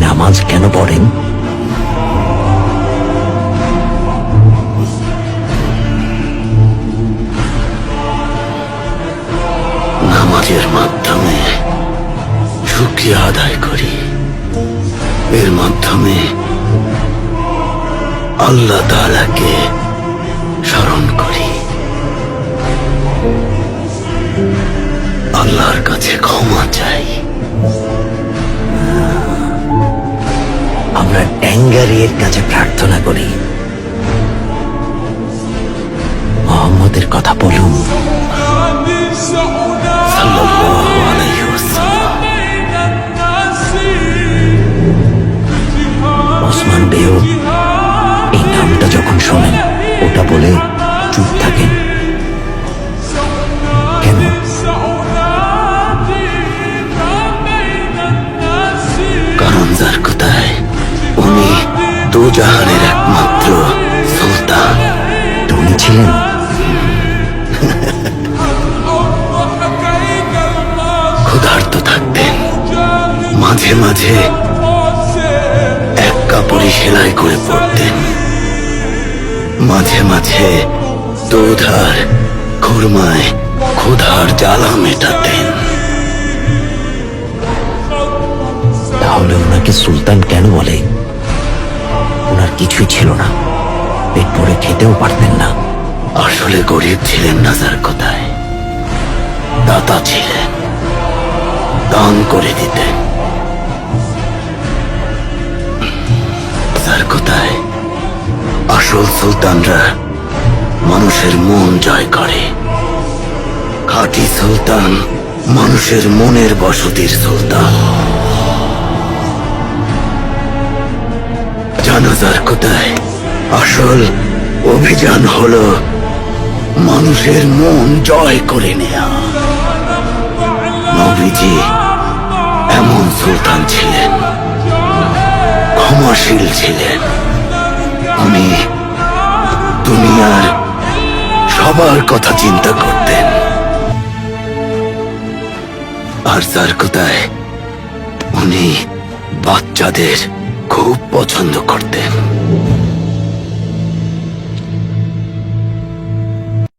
নামাজ কেন পড়েন? নামাজের মাধ্যমে শুকরিয়া আদায় করি, এর মাধ্যমে আল্লাহ তাআলাকে স্মরণ করি, আল্লাহর কাছে ক্ষমা চাই। আমরা ট্যাঙ্গারির কাছে প্রার্থনা করি, মোহাম্মদের কথা বলুন সাল্লাল্লাহু আলাইহি ওয়াসাল্লাম। ওসমান বেও এই নামটা যখন শোনেন ওটা বলে চুপ থাকেন কেন? কারণ যার কোথায় উনি দুজাহানের একমাত্র সুলতান। উনি ছিলেন ক্ষুধার্ত থাকতেন, মাঝে মাঝে এক কাপড়ই সেলাই করে পড়তেন, মাঝে মাঝে দুধ আর খুরমায় ক্ষুধার জ্বালা মেটাতেন। তাহলে ওনাকে সুলতান কেন বলে? ওনার কিছুই ছিল না, পেট ভরে খেতেও পারতেন না। আসলে গরিব ছিলেন না যার কোথায়, দাতা ছিলেন, দান করে দিতেন। যার কোথায় আসল সুলতানরা মানুষের মন জয় করে, খাঁটি সুলতান মানুষের মনের বসতির সুলতান। জানাজার কোথায় আসল অভিযান হলো মানুষের মন জয় করে নেয়া। নবীজি এমন সুলতান ছিলেন, ক্ষমাশীল ছিলেন। উনি দুনিয়ার সবার কথা চিন্তা করতেন। আর যার কোথায় উনি বাচ্চাদের খুব পছন্দ করতেন।